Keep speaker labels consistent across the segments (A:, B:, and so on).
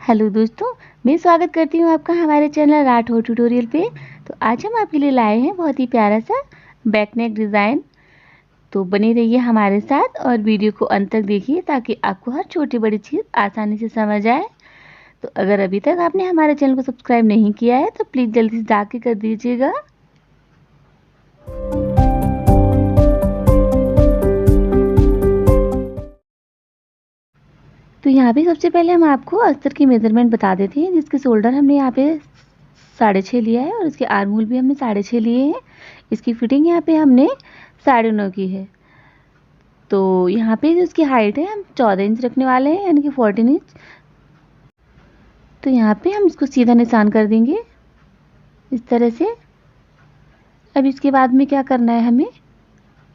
A: Hello दोस्तों, मैं स्वागत करती हूँ आपका हमारे चैनल राठौर ट्यूटोरियल पे। तो आज हम आपके लिए लाए हैं बहुत ही प्यारा सा बैक नेक डिज़ाइन। तो बने रहिए हमारे साथ और वीडियो को अंत तक देखिए ताकि आपको हर छोटी बड़ी चीज़ आसानी से समझ आए। तो अगर अभी तक आपने हमारे चैनल को सब्सक्राइब नहीं किया है तो प्लीज़ जल्दी से जाके कर दीजिएगा। तो यहाँ पे सबसे पहले हम आपको अस्तर की मेजरमेंट बता देते हैं, जिसके शोल्डर हमने यहाँ पे 6.5 लिया है और इसके आर्म होल भी हमने 6.5 लिए हैं। इसकी फिटिंग यहाँ पे हमने 9.5 की है। तो यहाँ पे जो इसकी हाइट है हम 14 इंच रखने वाले हैं, यानी कि 14 इंच। तो यहाँ पे हम इसको सीधा निशान कर देंगे इस तरह से। अब इसके बाद में क्या करना है, हमें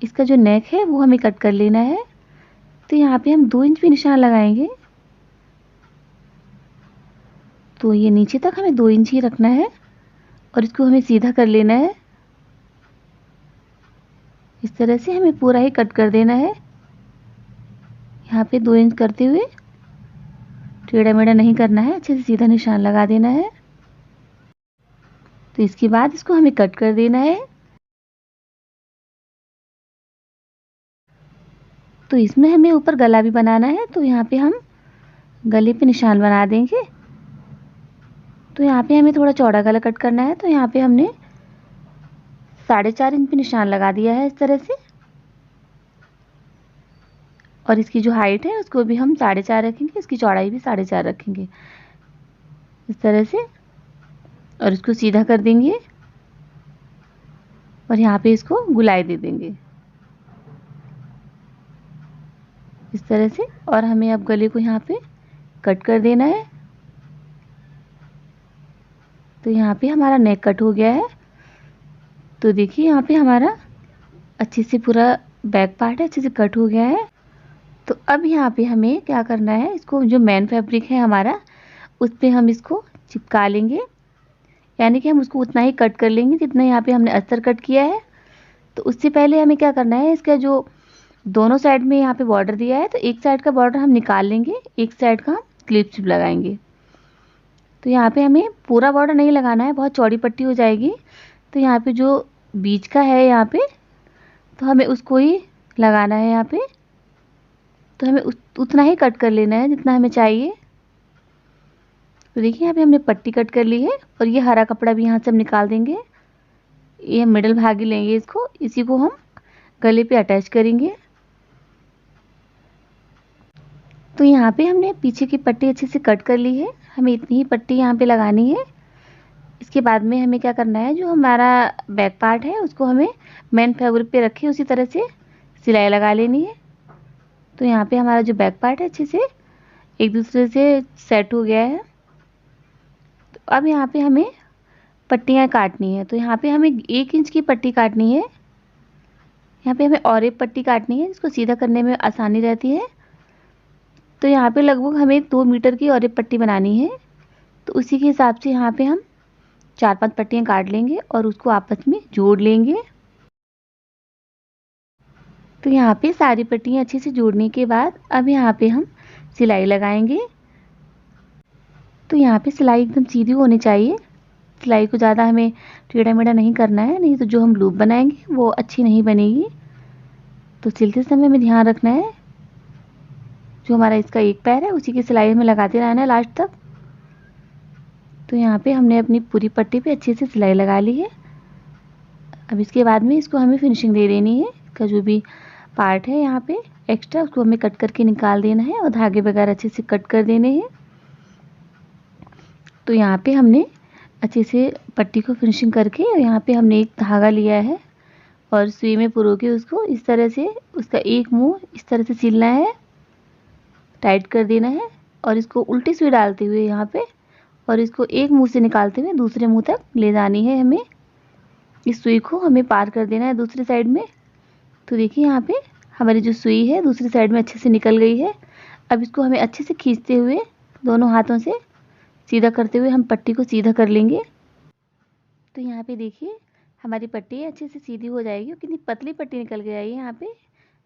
A: इसका जो नेक है वो हमें कट कर लेना है। तो यहाँ पे हम 2 इंच भी निशान लगाएंगे। तो ये नीचे तक हमें 2 इंच ही रखना है और इसको हमें सीधा कर लेना है। इस तरह से हमें पूरा ही कट कर देना है। यहाँ पे 2 इंच करते हुए टेढ़ा मेढ़ा नहीं करना है, अच्छे से सीधा निशान लगा देना है। तो इसके बाद इसको हमें कट कर देना है। तो इसमें हमें ऊपर गला भी बनाना है, तो यहाँ पे हम गले पे निशान बना देंगे। तो यहाँ पे हमें थोड़ा चौड़ा गला कट करना है, तो यहाँ पे हमने 4.5 इंच पे निशान लगा दिया है इस तरह से। और इसकी जो हाइट है उसको भी हम 4.5 रखेंगे, इसकी चौड़ाई भी 4.5 रखेंगे इस तरह से। और इसको सीधा कर देंगे और यहाँ पे इसको गुलाई दे देंगे इस तरह से। और हमें अब गले को यहाँ पे कट कर देना है। तो यहाँ पे हमारा नेक कट हो गया है। तो देखिए यहाँ पे हमारा अच्छे से पूरा बैक पार्ट है अच्छे से कट हो गया है। तो अब यहाँ पे हमें क्या करना है, इसको जो मेन फैब्रिक है हमारा उस पे हम इसको चिपका लेंगे, यानी कि हम उसको उतना ही कट कर लेंगे जितना यहाँ पे हमने अस्तर कट किया है। तो उससे पहले हमें क्या करना है, इसका जो दोनों साइड में यहाँ पे बॉर्डर दिया है तो एक साइड का बॉर्डर हम निकाल लेंगे, एक साइड का हम क्लिप स्टिप लगाएंगे। तो यहाँ पे हमें पूरा बॉर्डर नहीं लगाना है, बहुत चौड़ी पट्टी हो जाएगी। तो यहाँ पे जो बीच का है यहाँ पे तो हमें उसको ही लगाना है यहाँ पे। तो हमें उतना ही कट कर लेना है जितना हमें चाहिए। तो देखिए यहाँ पे हमने पट्टी कट कर ली है और ये हरा कपड़ा भी यहाँ से हम निकाल देंगे। ये मिडल भाग ही लेंगे इसको, इसी को हम गले पे अटैच करेंगे। तो यहाँ पे हमने पीछे की पट्टी अच्छे से कट कर ली है, हमें इतनी ही पट्टी यहाँ पे लगानी है। इसके बाद में हमें क्या करना है, जो हमारा बैक पार्ट है उसको हमें मेन फैब्रिक पे रखे उसी तरह से सिलाई लगा लेनी है। तो यहाँ पे हमारा जो बैक पार्ट है अच्छे से एक दूसरे से सेट हो गया है। तो अब यहाँ पे हमें पट्टियाँ काटनी है। तो यहाँ पे हमें 1 इंच की पट्टी काटनी है। यहाँ पे हमें और एक पट्टी काटनी है जिसको सीधा करने में आसानी रहती है। तो यहाँ पे लगभग हमें 2 मीटर की और एक पट्टी बनानी है। तो उसी के हिसाब से यहाँ पे हम 4-5 पट्टियाँ काट लेंगे और उसको आपस में जोड़ लेंगे। तो यहाँ पे सारी पट्टियाँ अच्छे से जोड़ने के बाद अब यहाँ पे हम सिलाई लगाएंगे। तो यहाँ पे सिलाई एकदम सीधी होनी चाहिए, सिलाई को ज़्यादा हमें टेढ़ा मेढ़ा नहीं करना है, नहीं तो जो हम लूप बनाएंगे वो अच्छी नहीं बनेगी। तो सिलते समय हमें ध्यान रखना है जो हमारा इसका एक पैर है उसी की सिलाई हमें लगाते रहना है लास्ट तक। तो यहाँ पे हमने अपनी पूरी पट्टी पे अच्छे से सिलाई लगा ली है। अब इसके बाद में इसको हमें फिनिशिंग दे देनी है। इसका जो भी पार्ट है यहाँ पे एक्स्ट्रा उसको हमें कट करके निकाल देना है और धागे वगैरह अच्छे से कट कर देने हैं। तो यहाँ पे हमने अच्छे से पट्टी को फिनिशिंग करके यहाँ पे हमने एक धागा लिया है और सुई में पुरो के उसको इस तरह से उसका एक मुंह इस तरह से सिलना है, टाइट कर देना है। और इसको उल्टी सुई डालते हुए यहाँ पे और इसको एक मुंह से निकालते हुए दूसरे मुंह तक ले जानी है हमें। इस सुई को हमें पार कर देना है दूसरी साइड में। तो देखिए यहाँ पे हमारी जो सुई है दूसरी साइड में अच्छे से निकल गई है। अब इसको हमें अच्छे से खींचते हुए दोनों हाथों से सीधा करते हुए हम पट्टी को सीधा कर लेंगे। तो यहाँ पे देखिए हमारी पट्टी अच्छे से सीधी हो जाएगी और कितनी पतली पट्टी निकल के आई है। यहाँ पे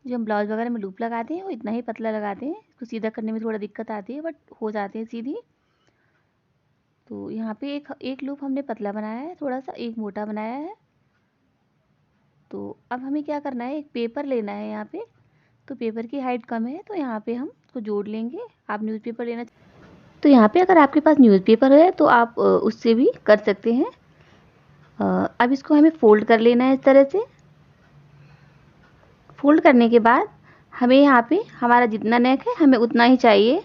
A: जो हम ब्लाउज वगैरह में लूप लगाते हैं वो इतना ही पतला लगाते हैं, इसको सीधा करने में थोड़ा दिक्कत आती है बट हो जाते हैं सीधी। तो यहाँ पे एक एक लूप हमने पतला बनाया है, थोड़ा सा एक मोटा बनाया है। तो अब हमें क्या करना है, एक पेपर लेना है यहाँ पे। तो पेपर की हाइट कम है तो यहाँ पे हम उसको जोड़ लेंगे। आप न्यूज़पेपर लेना, तो यहाँ पे अगर आपके पास न्यूज़पेपर है तो आप उससे भी कर सकते हैं। अब इसको हमें फोल्ड कर लेना है इस तरह से। फोल्ड करने के बाद हमें यहाँ पे हमारा जितना नेक है हमें उतना ही चाहिए।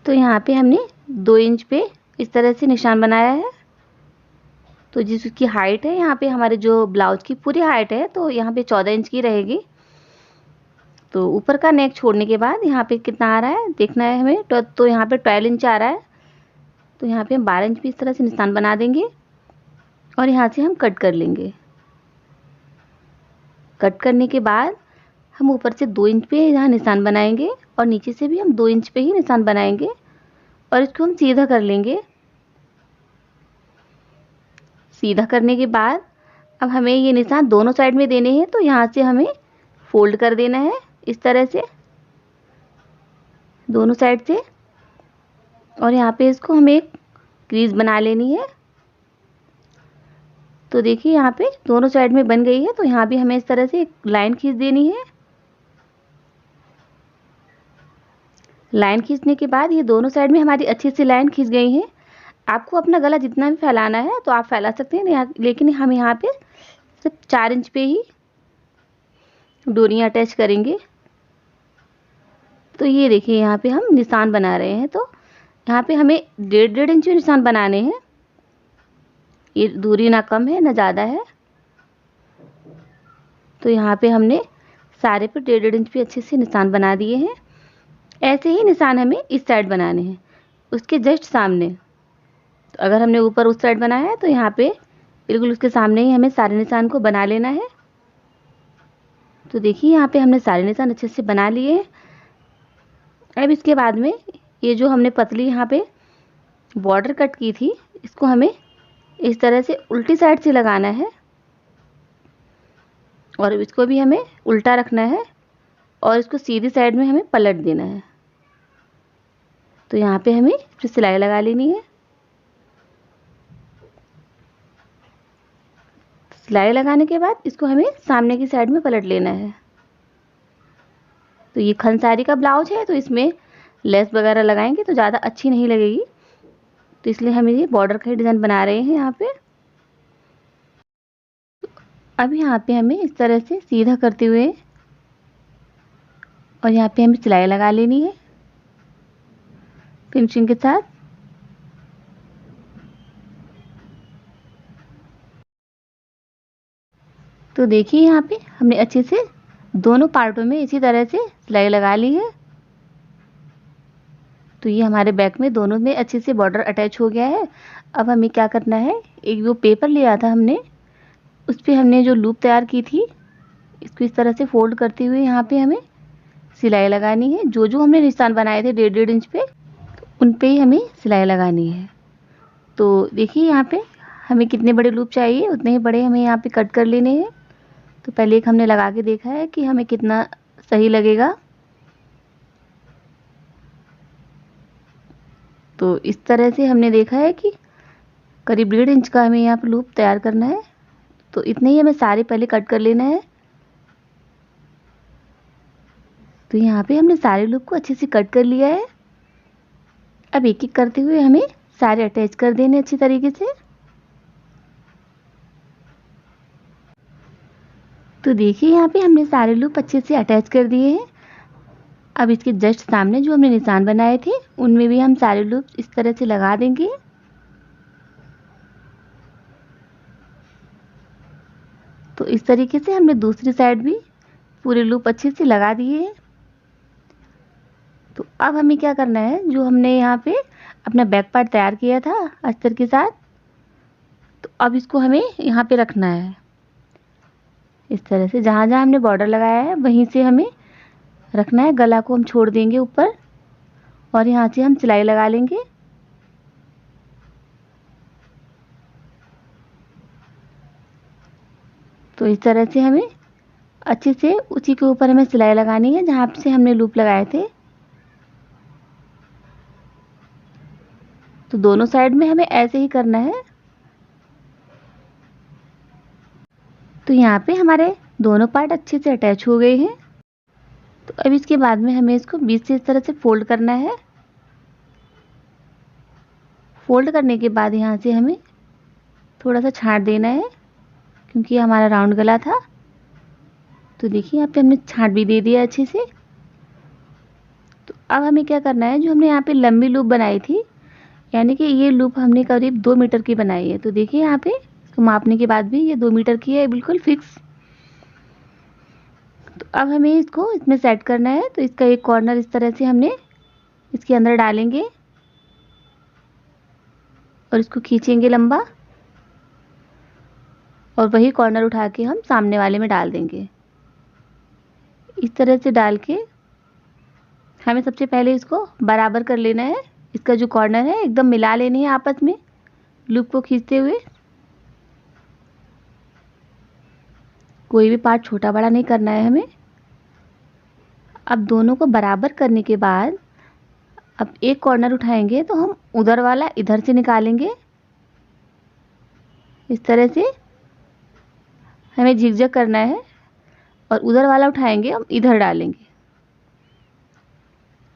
A: तो यहाँ पे हमने 2 इंच पे इस तरह से निशान बनाया है। तो जिसकी हाइट है यहाँ पे हमारे जो ब्लाउज की पूरी हाइट है तो यहाँ पे 14 इंच की रहेगी। तो ऊपर का नेक छोड़ने के बाद यहाँ पे कितना आ रहा है देखना है हमें। तो यहाँ पे 12 इंच आ रहा है। तो यहाँ पे हम 12 इंच पे इस तरह से निशान बना देंगे और यहाँ से हम कट कर लेंगे। कट करने के बाद हम ऊपर से 2 इंच पे यहाँ निशान बनाएंगे और नीचे से भी हम 2 इंच पे ही निशान बनाएंगे और इसको हम सीधा कर लेंगे। सीधा करने के बाद अब हमें ये निशान दोनों साइड में देने हैं। तो यहाँ से हमें फोल्ड कर देना है इस तरह से दोनों साइड से, और यहाँ पे इसको हमें एक क्रीज बना लेनी है। तो देखिए यहाँ पे दोनों साइड में बन गई है। तो यहाँ भी हमें इस तरह से एक लाइन खींच देनी है। लाइन खींचने के बाद ये दोनों साइड में हमारी अच्छी सी लाइन खींच गई है। आपको अपना गला जितना भी फैलाना है तो आप फैला सकते हैं, लेकिन हम यहाँ पे सिर्फ 4 इंच पे ही डोरियाँ अटैच करेंगे। तो ये देखिए यहाँ पे हम निशान बना रहे हैं। तो यहाँ पे हमें 1.5 इंच निशान बनाने हैं। ये दूरी ना कम है ना ज़्यादा है। तो यहाँ पे हमने सारे पे 1.5 इंच पे अच्छे से निशान बना दिए हैं। ऐसे ही निशान हमें इस साइड बनाने हैं, उसके जस्ट सामने। तो अगर हमने ऊपर उस साइड बनाया है तो यहाँ पे बिल्कुल उसके सामने ही हमें सारे निशान को बना लेना है। तो देखिए यहाँ पे हमने सारे निशान अच्छे से बना लिए हैं। अब इसके बाद में ये जो हमने पतली यहाँ पे बॉर्डर कट की थी इसको हमें इस तरह से उल्टी साइड से लगाना है और इसको भी हमें उल्टा रखना है और इसको सीधी साइड में हमें पलट देना है। तो यहाँ पे हमें फिर सिलाई लगा लेनी है। सिलाई लगाने के बाद इसको हमें सामने की साइड में पलट लेना है। तो ये खनसारी का ब्लाउज है तो इसमें लेस वगैरह लगाएंगे तो ज़्यादा अच्छी नहीं लगेगी। तो इसलिए हम ये बॉर्डर का ही डिज़ाइन बना रहे हैं यहाँ पे। अब यहाँ पे हमें इस तरह से सीधा करते हुए और यहाँ पे हमें सिलाई लगा लेनी है फिनिशिंग के साथ। तो देखिए यहाँ पे हमने अच्छे से दोनों पार्टों में इसी तरह से सिलाई लगा ली है। तो ये हमारे बैक में दोनों में अच्छे से बॉर्डर अटैच हो गया है। अब हमें क्या करना है, एक जो पेपर लिया था हमने उस पर हमने जो लूप तैयार की थी इसको इस तरह से फोल्ड करते हुए यहाँ पे हमें सिलाई लगानी है। जो जो हमने निशान बनाए थे 1.5 इंच पे तो उन पे ही हमें सिलाई लगानी है। तो देखिए यहाँ पे हमें कितने बड़े लूप चाहिए उतने ही बड़े हमें यहाँ पे कट कर लेने हैं। तो पहले एक हमने लगा के देखा है कि हमें कितना सही लगेगा। तो इस तरह से हमने देखा है कि करीब 1.5 इंच का हमें यहाँ पे लूप तैयार करना है। तो इतने ही हमें सारे पहले कट कर लेना है। तो यहाँ पे हमने सारे लूप को अच्छे से कट कर लिया है। अब एक एक करते हुए हमें सारे अटैच कर देने अच्छी तरीके से। तो देखिए यहाँ पे हमने सारे लूप अच्छे से अटैच कर दिए हैं। अब इसके जस्ट सामने जो हमने निशान बनाए थे उनमें भी हम सारे लूप इस तरह से लगा देंगे। तो इस तरीके से हमने दूसरी साइड भी पूरे लूप अच्छे से लगा दिए हैं। तो अब हमें क्या करना है, जो हमने यहाँ पे अपना बैक पार्ट तैयार किया था अस्तर के साथ, तो अब इसको हमें यहाँ पे रखना है। इस तरह से जहाँ जहाँ हमने बॉर्डर लगाया है वहीं से हमें रखना है। गला को हम छोड़ देंगे ऊपर और यहाँ से हम सिलाई लगा लेंगे। तो इस तरह से हमें अच्छे से उसी के ऊपर हमें सिलाई लगानी है जहाँ से हमने लूप लगाए थे। तो दोनों साइड में हमें ऐसे ही करना है। तो यहाँ पे हमारे दोनों पार्ट अच्छे से अटैच हो गए हैं। तो अब इसके बाद में हमें इसको बीच से इस तरह से फोल्ड करना है। फोल्ड करने के बाद यहाँ से हमें थोड़ा सा छांट देना है, क्योंकि हमारा राउंड गला था। तो देखिए यहाँ पे हमने छांट भी दे दिया अच्छे से। तो अब हमें क्या करना है, जो हमने यहाँ पे लंबी लूप बनाई थी, यानी कि ये लूप हमने करीब 2 मीटर की बनाई है। तो देखिए यहाँ पे इसको मापने के बाद भी ये 2 मीटर की है, बिल्कुल फिक्स। तो अब हमें इसको इसमें सेट करना है। तो इसका एक कॉर्नर इस तरह से हमने इसके अंदर डालेंगे और इसको खींचेंगे लंबा, और वही कॉर्नर उठा के हम सामने वाले में डाल देंगे। इस तरह से डाल के हमें सबसे पहले इसको बराबर कर लेना है। इसका जो कॉर्नर है एकदम मिला लेनी है आपस में लूप को खींचते हुए। कोई भी पार्ट छोटा बड़ा नहीं करना है हमें। अब दोनों को बराबर करने के बाद अब एक कॉर्नर उठाएंगे तो हम उधर वाला इधर से निकालेंगे। इस तरह से हमें झिकझक करना है, और उधर वाला उठाएंगे हम इधर डालेंगे।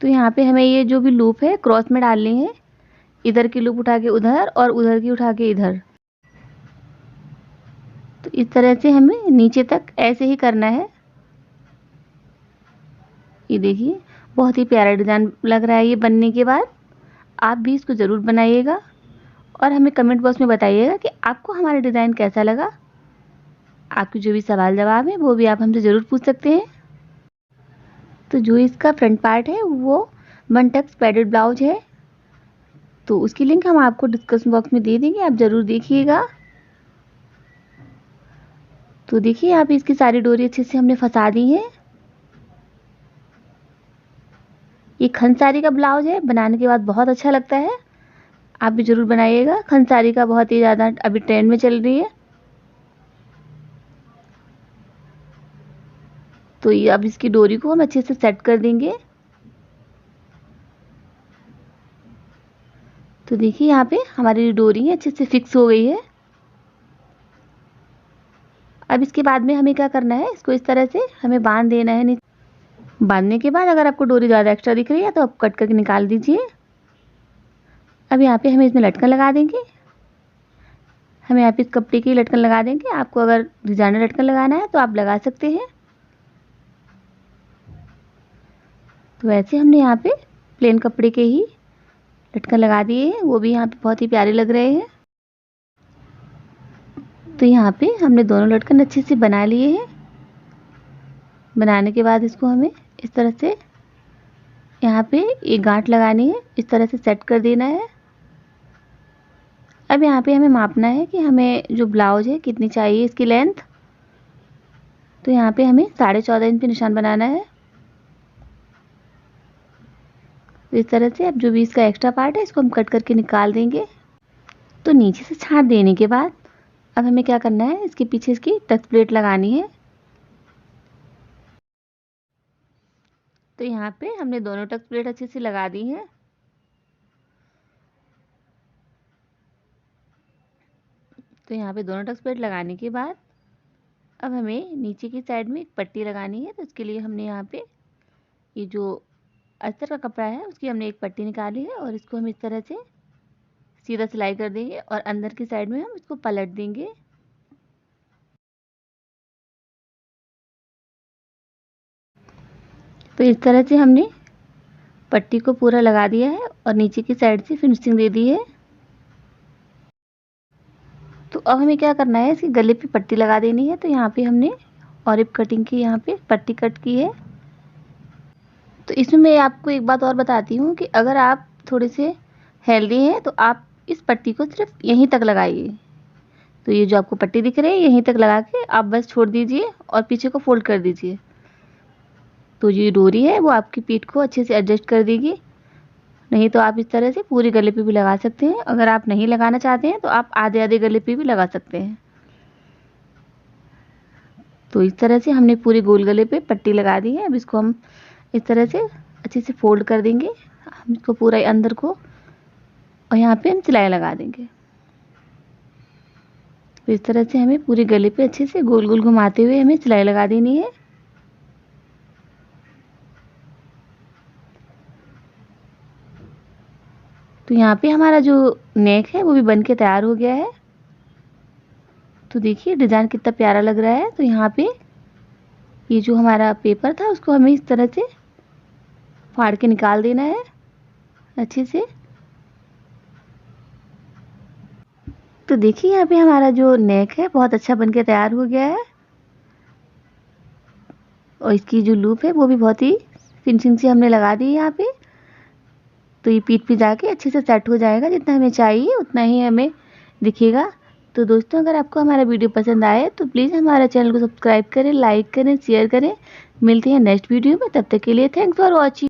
A: तो यहाँ पे हमें ये जो भी लूप है क्रॉस में डालनी है। इधर की लूप उठा के उधर और उधर की उठा के इधर। तो इस तरह से हमें नीचे तक ऐसे ही करना है। ये देखिए बहुत ही प्यारा डिज़ाइन लग रहा है ये बनने के बाद। आप भी इसको ज़रूर बनाइएगा और हमें कमेंट बॉक्स में बताइएगा कि आपको हमारा डिज़ाइन कैसा लगा। आपके जो भी सवाल जवाब है वो भी आप हमसे ज़रूर पूछ सकते हैं। तो जो इसका फ्रंट पार्ट है वो 1 टक्स पैडेड ब्लाउज है, तो उसकी लिंक हम आपको डिस्क्रिप्शन बॉक्स में दे देंगे, आप ज़रूर देखिएगा। तो देखिए यहाँ पे इसकी सारी डोरी अच्छे से हमने फंसा दी है। ये खनसारी का ब्लाउज है, बनाने के बाद बहुत अच्छा लगता है। आप भी ज़रूर बनाइएगा। खनसारी का बहुत ही ज़्यादा अभी ट्रेंड में चल रही है। तो ये अब इसकी डोरी को हम अच्छे से सेट कर देंगे। तो देखिए यहाँ पे हमारी डोरी अच्छे से फिक्स हो गई है। अब इसके बाद में हमें क्या करना है, इसको इस तरह से हमें बांध देना है। बांधने के बाद अगर आपको डोरी ज़्यादा एक्स्ट्रा दिख रही है तो आप कट करके निकाल दीजिए। अब यहाँ पे हमें इसमें लटकन लगा देंगे। हम यहाँ पे इस कपड़े की लटकन लगा देंगे। आपको अगर डिजाइनर लटकन लगाना है तो आप लगा सकते हैं। तो वैसे हमने यहाँ पे प्लेन कपड़े के ही लटकन लगा दिए हैं, वो भी यहाँ पे बहुत ही प्यारे लग रहे हैं। तो यहाँ पे हमने दोनों लटकन अच्छे से बना लिए हैं। बनाने के बाद इसको हमें इस तरह से यहाँ पे एक गांठ लगानी है, इस तरह से सेट कर देना है। अब यहाँ पे हमें मापना है कि हमें जो ब्लाउज है कितनी चाहिए इसकी लेंथ। तो यहाँ पे हमें 14.5 इंच पे निशान बनाना है। तो इस तरह से अब जो भी इसका एक्स्ट्रा पार्ट है इसको हम कट करके निकाल देंगे। तो नीचे से छांट देने के बाद अब हमें क्या करना है, इसके पीछे इसकी टक्स प्लेट लगानी है। तो यहाँ पे हमने दोनों टक्स प्लेट अच्छे से लगा दी हैं। तो यहाँ पे दोनों टक्स प्लेट लगाने के बाद अब हमें नीचे की साइड में एक पट्टी लगानी है। तो इसके लिए हमने यहाँ पे ये जो अस्तर का कपड़ा है उसकी हमने एक पट्टी निकाली है, और इसको हम इस तरह से सीधा सिलाई कर देंगे और अंदर की साइड में हम इसको पलट देंगे। तो इस तरह से हमने पट्टी को पूरा लगा दिया है और नीचे की साइड से फिनिशिंग दे दी है। तो अब हमें क्या करना है, इसके गले पे पट्टी लगा देनी है। तो यहाँ पे हमने ऑरिप कटिंग की यहाँ पे पट्टी कट की है। तो इसमें मैं आपको एक बात और बताती हूँ कि अगर आप थोड़े से हेल्दी हैं तो आप इस पट्टी को सिर्फ यहीं तक लगाइए। तो ये जो आपको पट्टी दिख रही है यहीं तक लगा के आप बस छोड़ दीजिए और पीछे को फोल्ड कर दीजिए। तो ये डोरी है वो आपकी पीठ को अच्छे से एडजस्ट कर देगी। नहीं तो आप इस तरह से पूरे गले पे भी लगा सकते हैं। अगर आप नहीं लगाना चाहते हैं तो आप आधे आधे गले पे भी लगा सकते हैं। तो इस तरह से हमने पूरे गोल गले पे पट्टी लगा दी है। अब इसको हम इस तरह से अच्छे से फोल्ड कर देंगे। हम इसको पूरा अंदर को और यहाँ पे हम सिलाई लगा देंगे। तो इस तरह से हमें पूरे गले पे अच्छे से गोल गोल घुमाते हुए हमें सिलाई लगा देनी है। तो यहाँ पे हमारा जो नेक है वो भी बन के तैयार हो गया है। तो देखिए डिज़ाइन कितना प्यारा लग रहा है। तो यहाँ पे ये जो हमारा पेपर था उसको हमें इस तरह से फाड़ के निकाल देना है अच्छे से। तो देखिए यहाँ पे हमारा जो नेक है बहुत अच्छा बन के तैयार हो गया है और इसकी जो लूप है वो भी बहुत ही फिनिशिंग से हमने लगा दी है यहाँ पे। तो ये पीठ पे जाके अच्छे से सेट हो जाएगा, जितना हमें चाहिए उतना ही हमें दिखेगा। तो दोस्तों अगर आपको हमारा वीडियो पसंद आए तो प्लीज़ हमारे चैनल को सब्सक्राइब करें, लाइक करें, शेयर करें। मिलते हैं नेक्स्ट वीडियो में, तब तक के लिए थैंक्स फॉर वॉचिंग।